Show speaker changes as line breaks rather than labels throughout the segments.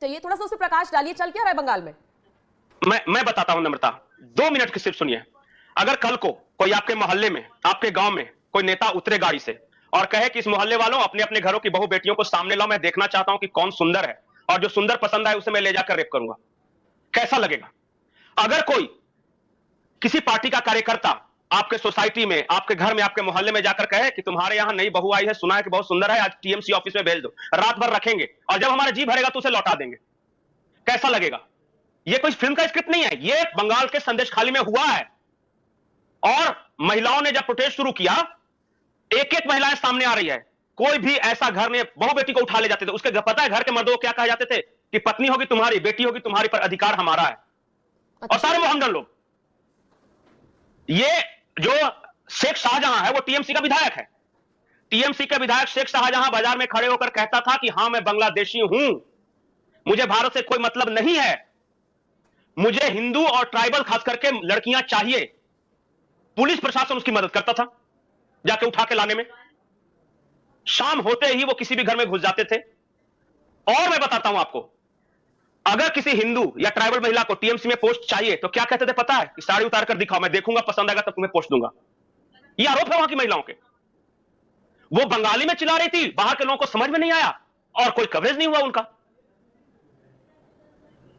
चाहिए, थोड़ा सा उस पर प्रकाश डालिए, चल क्या रहा है बंगाल में?
मैं बताता हूं नम्रता, 2 मिनट की सिर्फ सुनिए। अगर कल को कोई आपके मोहल्ले में, आपके गांव में कोई नेता उतरे गाड़ी से और कहे कि इस मोहल्ले वालों अपने अपने घरों की बहू बेटियों को सामने लाओ, मैं देखना चाहता हूं कि कौन सुंदर है, और जो सुंदर पसंद आए उसे मैं ले जाकर रेप करूंगा, कैसा लगेगा? अगर कोई किसी पार्टी का कार्यकर्ता आपके सोसाइटी में, आपके घर में, आपके मोहल्ले में जाकर कहे कि तुम्हारे यहां नई बहू आई है, सुना है कि बहुत सुंदर है, आज टीएमसी ऑफिस में भेज दो, रात भर रखेंगे और जब हमारा जी भरेगा तो उसे लौटा देंगे, कैसा लगेगा? यह कोई फिल्म का स्क्रिप्ट नहीं है, यह बंगाल के संदेशखाली में हुआ है। और महिलाओं ने जब प्रोटेस्ट शुरू किया, एक एक महिलाएं सामने आ रही है। कोई भी ऐसा घर में बहू बेटी को उठा ले जाते थे, उसके पता है घर के मर्दों को क्या कहा जाते थे कि पत्नी होगी तुम्हारी, बेटी होगी तुम्हारी, पर अधिकार हमारा है। और सारे मोहम्मदन लोग, ये जो शेख शाहजहां है वो टीएमसी का विधायक है। टीएमसी के विधायक शेख शाहजहां बाजार में खड़े होकर कहता था कि हां मैं बांग्लादेशी हूं, मुझे भारत से कोई मतलब नहीं है, मुझे हिंदू और ट्राइबल खास करके लड़कियां चाहिए। पुलिस प्रशासन उसकी मदद करता था जाके उठा के लाने में। शाम होते ही वो किसी भी घर में घुस जाते थे। और मैं बताता हूं आपको, अगर किसी हिंदू या ट्राइबल महिला को टीएमसी में पोस्ट चाहिए तो क्या कहते थे पता है? कि साड़ी उतार कर दिखाओ, मैं देखूंगा, पसंद आएगा तब तुम्हें पोस्ट दूंगा। यह आरोप है वहां की महिलाओं के। वो बंगाली में चिल्ला रही थी, बाहर के लोगों को समझ में नहीं आया और कोई कवरेज नहीं हुआ उनका।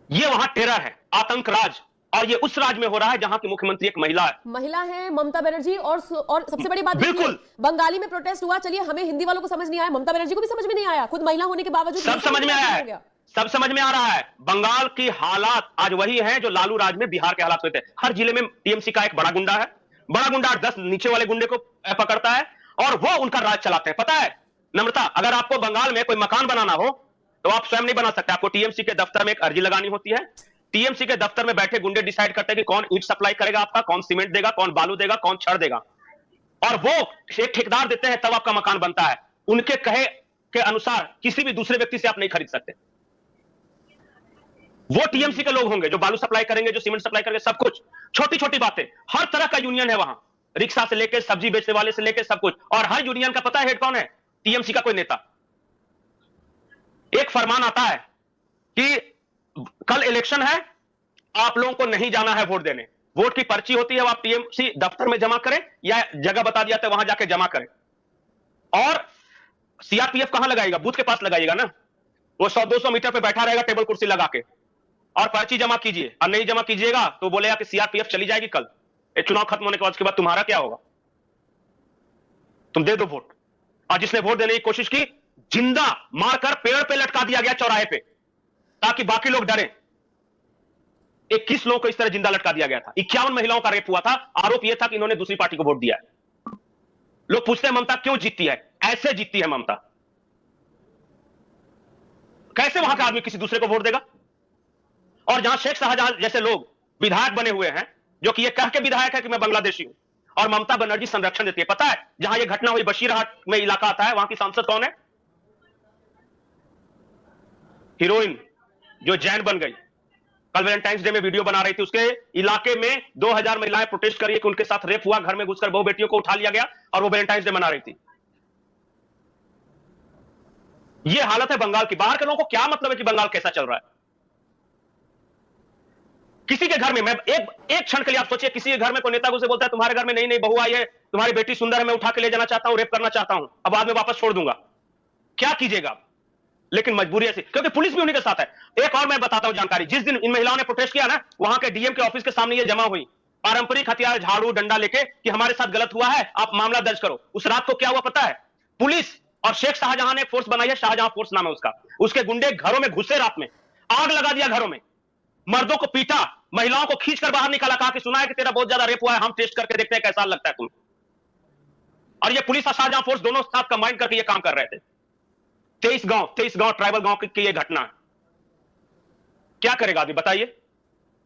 यह वहां टेरर है, आतंक राज, और ये उस राज्य में हो रहा है जहां की मुख्यमंत्री एक महिला
है, ममता बनर्जी। और सबसे बड़ी बात
बिल्कुल,
बंगाली में प्रोटेस्ट हुआ, चलिए हमें हिंदी वालों को समझ नहीं आया, ममता बनर्जी को भी समझ में नहीं आया, खुद महिला होने के बावजूद
सब समझ में आया है, सब समझ में आ रहा है। बंगाल की हालात आज वही है जो लालू राज में बिहार के हालात हुए थे। हर जिले में टीएमसी का एक बड़ा गुंडा है, बड़ा गुंडा 10 नीचे वाले गुंडे को पकड़ता है और वो उनका राज चलाते हैं। पता है नम्रता, अगर आपको बंगाल में कोई मकान बनाना हो तो आप स्वयं नहीं बना सकते, आपको टीएमसी के दफ्तर में एक अर्जी लगानी होती है। टीएमसी के दफ्तर में बैठे गुंडे डिसाइड करते हैं कि कौन ईंट सप्लाई करेगा आपका, कौन सीमेंट देगा, कौन बालू देगा, कौन छड़ देगा, और वो एक ठेकेदार देते हैं, तब आपका मकान बनता है। उनके कहे के अनुसार किसी भी दूसरे व्यक्ति से आप नहीं खरीद सकते। वो टीएमसी के लोग होंगे जो बालू सप्लाई करेंगे, जो सीमेंट सप्लाई करेंगे, सब कुछ, छोटी छोटी बातें। हर तरह का यूनियन है वहां, रिक्शा से लेकर सब्जी बेचने वाले से लेकर सब कुछ। और हर यूनियन का पता है हेड कौन है? टीएमसी का कोई नेता। एक फरमान आता है कि कल इलेक्शन है, आप लोगों को नहीं जाना है वोट देने, वोट की पर्ची होती है, वो आप टीएमसी दफ्तर में जमा करें या जगह बता दिया जाता है वहां जाके जमा करें। और सीआरपीएफ कहां लगाएगा? बूथ के पास लगाइएगा ना, वो 100-200 मीटर पे बैठा रहेगा टेबल कुर्सी लगा के, और पर्ची जमा कीजिए, और नहीं जमा कीजिएगा तो बोलेगा कि सीआरपीएफ चली जाएगी कल, ये चुनाव खत्म होने के बाद, उसके बाद तुम्हारा क्या होगा? तुम दे दो वोट। और जिसने वोट देने की कोशिश की, जिंदा मारकर पेड़ पे लटका दिया गया चौराहे पे, ताकि बाकी लोग डरे। 21 लोगों को इस तरह जिंदा लटका दिया गया था। 51 महिलाओं का रेप हुआ था। आरोप यह था कि इन्होंने दूसरी पार्टी को वोट दिया है। लोग पूछते हैं ममता क्यों जीतती है? ऐसे जीतती है ममता। कैसे वहां का आदमी किसी दूसरे को वोट देगा? और जहां शेख शाहजहां जैसे लोग विधायक बने हुए हैं, जो कि ये कह के विधायक है कि मैं बांग्लादेशी हूं, और ममता बनर्जी संरक्षण देती है। पता है जहां यह घटना हुई, बशीरहाट में इलाका आता है, वहां की सांसद कौन है? हीरोइन जो जैन बन गई, कल वैलेंटाइंस डे में वीडियो बना रही थी। उसके इलाके में 2000 महिलाएं प्रोटेस्ट कर रही है कि उनके साथ रेप हुआ, घर में घुसकर बहु बेटियों को उठा लिया गया, और वो वैलेंटाइंस डे मना रही थी। ये हालत है बंगाल की। बाहर के लोगों को क्या मतलब है कि बंगाल कैसा चल रहा है? किसी के घर में, मैं एक क्षण के लिए आप सोचिए, किसी के घर में कोई नेता उसे बोलता है तुम्हारे घर में नई नई बहू आई है, तुम्हारी बेटी सुंदर है, मैं उठा के ले जाना चाहता हूं, रेप करना चाहता हूं, अब बाद में वापस छोड़ दूंगा, क्या कीजिएगा? लेकिन मजबूरी ऐसी, क्योंकि पुलिस भी उन्हीं के साथ है। एक और मैं बताता हूं जानकारी, जिस दिन इन महिलाओं ने प्रोटेस्ट किया ना, वहां के डीएम के ऑफिस के सामने ये जमा हुई, पारंपरिक हथियार, झाड़ू डंडा लेके, कि हमारे साथ गलत हुआ है, आप मामला दर्ज करो। उस रात को क्या हुआ पता है? पुलिस और शेख शाहजहां ने एक फोर्स बनाई है, शाहजहां फोर्स नाम है उसका, उसके गुंडे घरों में घुसे, रात में आग लगा दिया घरों में, मर्दों को पीटा, महिलाओं को खींचकर बाहर निकाला, कहा कि सुना है कि तेरा बहुत ज्यादा रेप हुआ है, हम टेस्ट करके देखते हैं कैसा लगता है तुम्हें। और ये पुलिस और शाहजहां फोर्स दोनों साथ कंबाइन करके ये काम कर रहे थे। 23 गांव ट्राइबल गांव की ये घटना। क्या करेगा अभी बताइए?